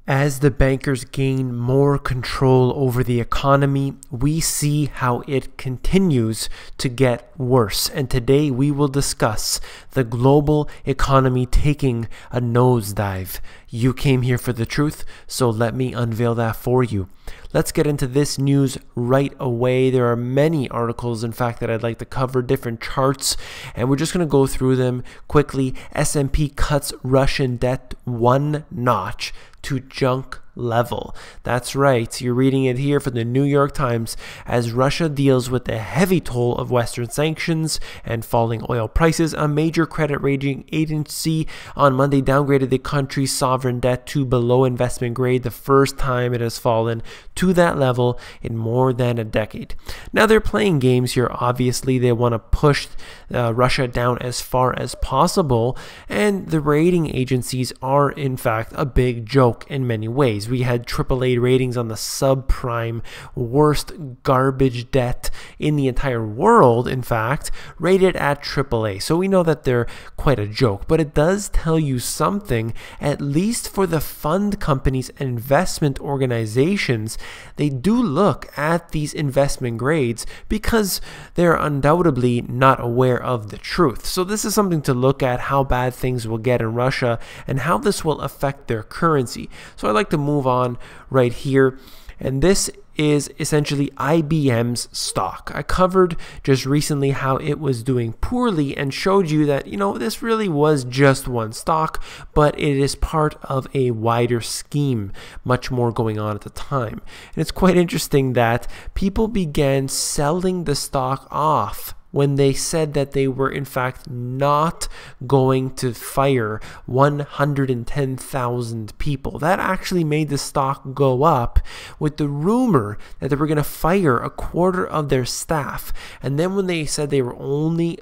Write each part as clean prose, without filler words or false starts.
As the bankers gain more control over the economy, we see how it continues to get worse. And today we will discuss the global economy taking a nosedive. You came here for the truth, so let me unveil that for you. Let's get into this news right away. There are many articles, in fact, that I'd like to cover, different charts, and we're just going to go through them quickly. S&P cuts Russian debt one notch to junk level. That's right, you're reading it here from the New York Times. As Russia deals with the heavy toll of Western sanctions and falling oil prices, a major credit rating agency on Monday downgraded the country's sovereign debt to below investment grade, the first time it has fallen to that level in more than a decade. Now they're playing games here. Obviously, they want to push Russia down as far as possible, and the rating agencies are in fact a big joke in many ways. We had AAA ratings on the subprime, worst garbage debt in the entire world, in fact, rated at AAA. So we know that they're quite a joke, but it does tell you something, at least for the fund companies and investment organizations. They do look at these investment grades because they're undoubtedly not aware of the truth. So this is something to look at, how bad things will get in Russia and how this will affect their currency. So I'd like to move on right here, and this is essentially IBM's stock. I covered just recently how it was doing poorly and showed you that, this really was just one stock, but it is part of a wider scheme, much more going on at the time. And it's quite interesting that people began selling the stock off when they said that they were in fact not going to fire 110,000 people. That actually made the stock go up with the rumor that they were going to fire a quarter of their staff. And then when they said they were only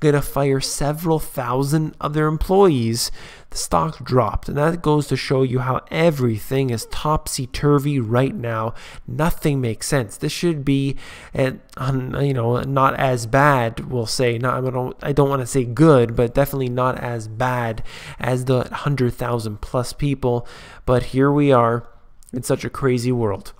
going to fire several thousand of their employees, the stock dropped. And that goes to show you how everything is topsy-turvy right now. Nothing makes sense. This should be, not as bad, we'll say. I don't want to say good, but definitely not as bad as the 100,000 plus people. But here we are in such a crazy world.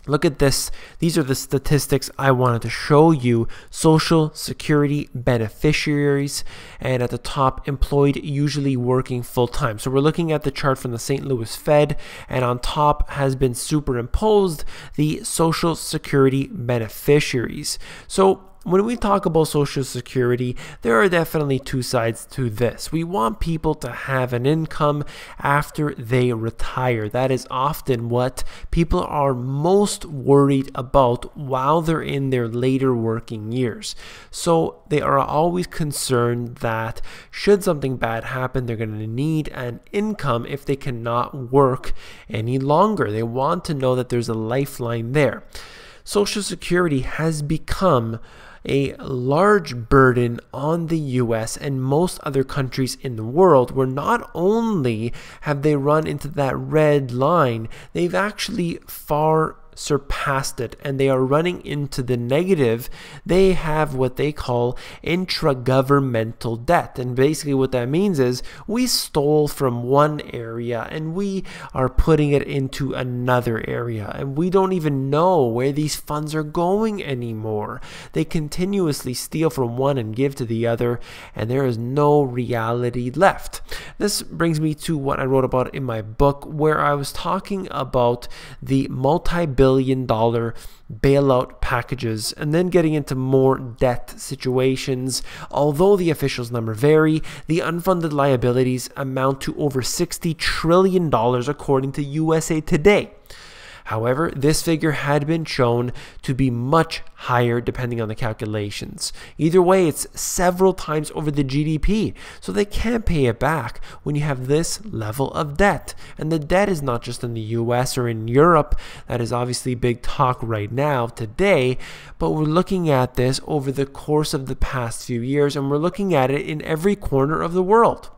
Look at this. These are the statistics I wanted to show you. Social Security beneficiaries, and at the top, employed, usually working full-time. So we're looking at the chart from the St. Louis Fed, and on top has been superimposed the Social Security beneficiaries. So when we talk about Social Security, there are definitely two sides to this. We want people to have an income after they retire. That is often what people are most worried about while they're in their later working years. So they are always concerned that should something bad happen, they're going to need an income if they cannot work any longer. They want to know that there's a lifeline there. Social Security has become a large burden on the US and most other countries in the world, where not only have they run into that red line, they've actually far surpassed it, and they are running into the negative. They have what they call intragovernmental debt, and basically what that means is we stole from one area and we are putting it into another area, and we don't even know where these funds are going anymore. They continuously steal from one and give to the other, and there is no reality left. This brings me to what I wrote about in my book, where I was talking about the multi-billion dollar bailout packages, and then getting into more debt situations. Although the officials' number vary, the unfunded liabilities amount to over $60 trillion according to USA Today. However, this figure had been shown to be much higher depending on the calculations. Either way, it's several times over the GDP, so they can't pay it back when you have this level of debt. And the debt is not just in the US or in Europe. That is obviously big talk right now today, but we're looking at this over the course of the past few years, and we're looking at it in every corner of the world.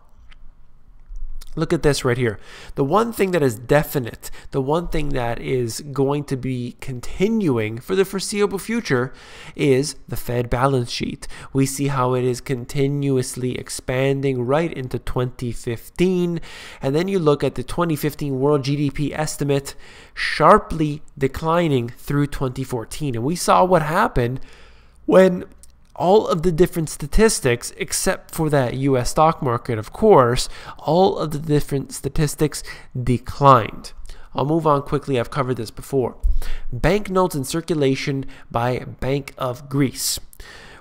Look at this right here. The one thing that is definite, the one thing that is going to be continuing for the foreseeable future is the Fed balance sheet. We see how it is continuously expanding right into 2015. And then you look at the 2015 world GDP estimate sharply declining through 2014. And we saw what happened when all of the different statistics, except for that US stock market, of course, all of the different statistics declined. I'll move on quickly. I've covered this before. Banknotes in circulation by Bank of Greece.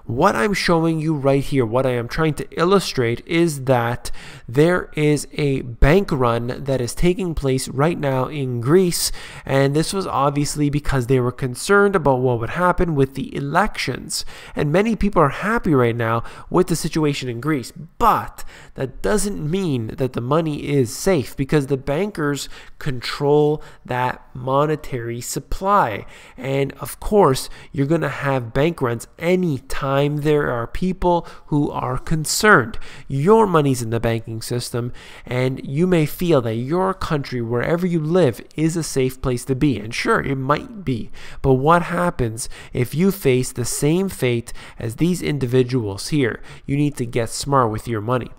What I'm showing you right here, what I am trying to illustrate is that there is a bank run that is taking place right now in Greece, and this was obviously because they were concerned about what would happen with the elections. And many people are happy right now with the situation in Greece, but that doesn't mean that the money is safe, because the bankers control that monetary supply. And of course, you're going to have bank runs anytime there are people who are concerned. Your money's in the banking system, and you may feel that your country, wherever you live, is a safe place to be. And sure, it might be. But what happens if you face the same fate as these individuals here? You need to get smart with your money.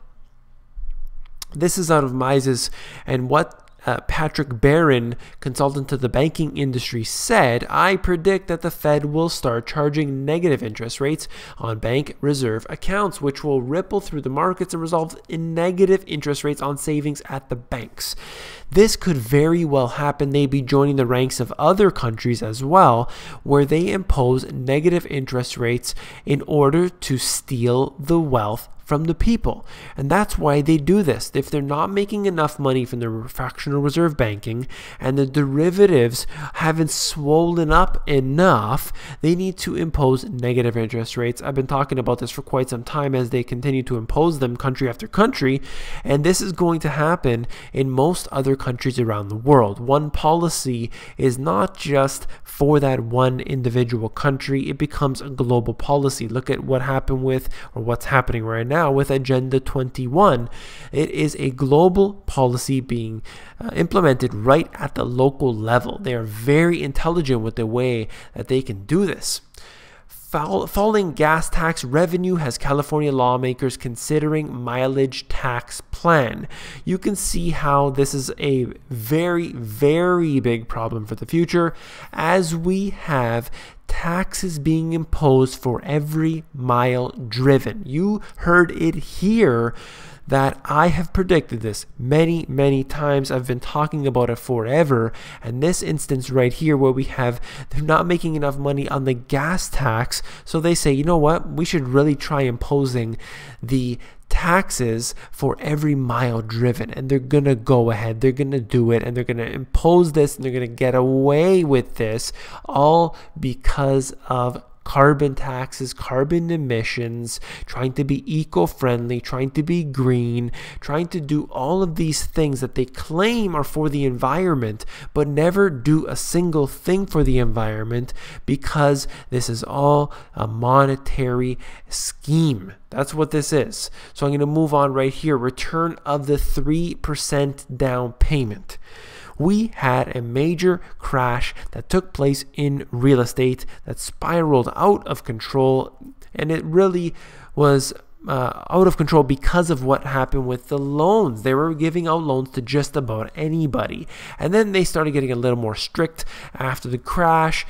This is out of Mises, and what Patrick Barron, consultant to the banking industry, said, I predict that the Fed will start charging negative interest rates on bank reserve accounts, which will ripple through the markets and result in negative interest rates on savings at the banks. This could very well happen. They'd be joining the ranks of other countries as well, where they impose negative interest rates in order to steal the wealth from the people. And that's why they do this. If they're not making enough money from the fractional reserve banking and the derivatives haven't swollen up enough, they need to impose negative interest rates. I've been talking about this for quite some time as they continue to impose them country after country, and this is going to happen in most other countries around the world. One policy is not just for that one individual country, it becomes a global policy. Look at what happened with, or what's happening right now with Agenda 21. It is a global policy being implemented right at the local level. They are very intelligent with the way that they can do this. Falling gas tax revenue has California lawmakers considering mileage tax plan. You can see how this is a very, very big problem for the future, as we have taxes being imposed for every mile driven. You heard it here that I have predicted this many, many times. I've been talking about it forever. And this instance right here where we have, they're not making enough money on the gas tax. So they say, you know what, we should really try imposing the taxes for every mile driven. And they're going to go ahead, they're going to do it, and they're going to impose this, and they're going to get away with this, all because of carbon taxes, carbon emissions, trying to be eco-friendly, trying to be green, trying to do all of these things that they claim are for the environment, but never do a single thing for the environment, because this is all a monetary scheme. That's what this is. So I'm going to move on right here. Return of the 3% down payment. We had a major crash that took place in real estate that spiraled out of control, and it really was out of control because of what happened with the loans. They were giving out loans to just about anybody, and then they started getting a little more strict after the crash.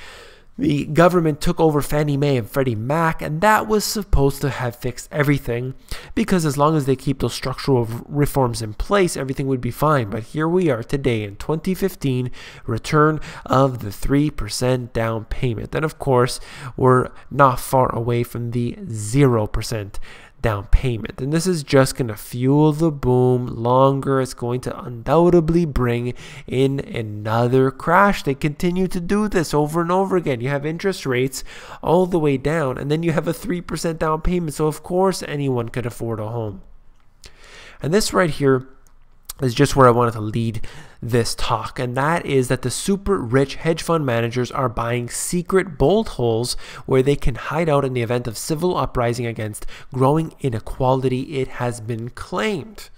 The government took over Fannie Mae and Freddie Mac, and that was supposed to have fixed everything, because as long as they keep those structural reforms in place, everything would be fine. But here we are today in 2015, return of the 3% down payment. And of course, we're not far away from the 0% down payment. And this is just going to fuel the boom longer. It's going to undoubtedly bring in another crash. They continue to do this over and over again. You have interest rates all the way down, and then you have a 3% down payment. So of course anyone could afford a home. And this right here is just where I wanted to lead this talk, and that is that the super rich hedge fund managers are buying secret boltholes where they can hide out in the event of civil uprising against growing inequality, it has been claimed.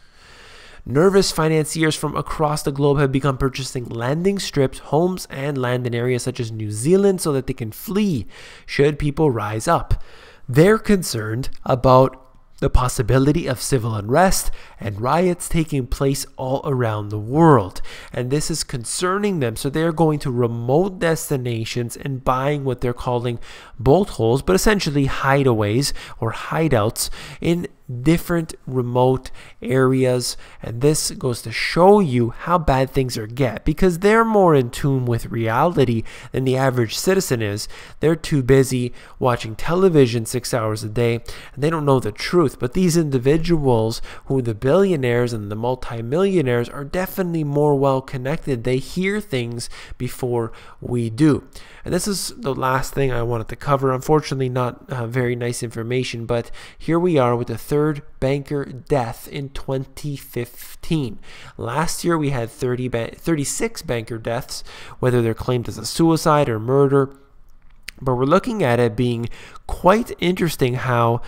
Nervous financiers from across the globe have begun purchasing landing strips, homes, and land in areas such as New Zealand so that they can flee should people rise up. They're concerned about the possibility of civil unrest and riots taking place all around the world. And this is concerning them. So they're going to remote destinations and buying what they're calling boltholes, but essentially hideaways or hideouts in different remote areas. And this goes to show you how bad things are because they're more in tune with reality than the average citizen is. They're too busy watching television 6 hours a day, and they don't know the truth. But these individuals, who are the billionaires and the multimillionaires, are definitely more well connected. They hear things before we do. And this is the last thing I wanted to cover. Unfortunately, not very nice information, but here we are with the third banker death in 2015. Last year we had 36 banker deaths, whether they're claimed as a suicide or murder. But we're looking at it being quite interesting how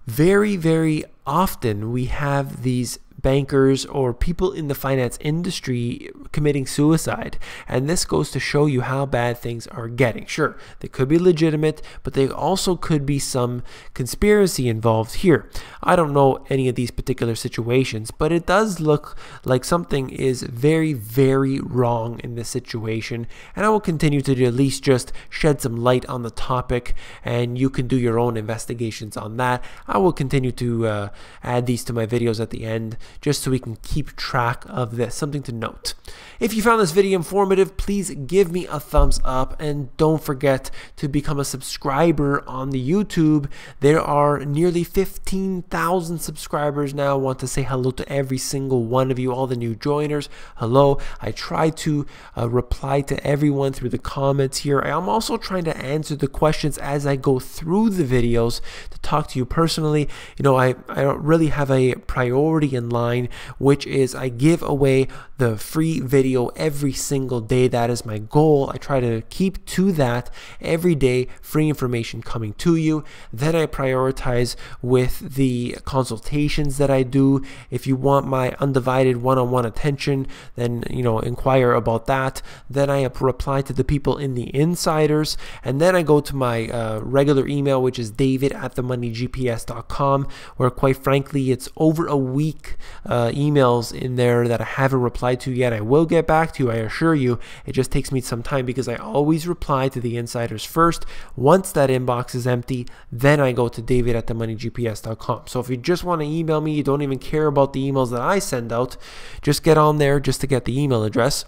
very, very often we have these bankers or people in the finance industry committing suicide. And this goes to show you how bad things are getting. Sure, they could be legitimate, but they also could be some conspiracy involved here. I don't know any of these particular situations, but it does look like something is very, very wrong in this situation. And I will continue to at least just shed some light on the topic, and you can do your own investigations on that. I will continue to add these to my videos at the end, just so we can keep track of this. Something to note. If you found this video informative, please give me a thumbs up, and don't forget to become a subscriber on the YouTube. There are nearly 15,000 subscribers now. I want to say hello to every single one of you, all the new joiners. Hello. I try to reply to everyone through the comments here. I'm also trying to answer the questions as I go through the videos to talk to you personally. You know, I don't really have a priority in line, which is I give away the free video every single day. That is my goal. I try to keep to that every day, free information coming to you. Then I prioritize with the consultations that I do. If you want my undivided one-on-one attention, then inquire about that. Then I reply to the people in the insiders, and then I go to my regular email, which is david@themoneygps.com, where quite frankly it's over a week emails in there that I haven't replied to yet. I will get back to you, I assure you. It just takes me some time because I always reply to the insiders first. Once that inbox is empty, then I go to david@themoneygps.com. So if you just want to email me, you don't even care about the emails that I send out, just get on there just to get the email address.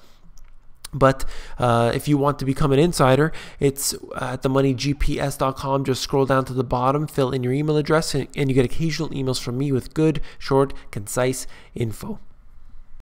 But if you want to become an insider, it's at themoneygps.com. Just scroll down to the bottom, fill in your email address, and you get occasional emails from me with good, short, concise info.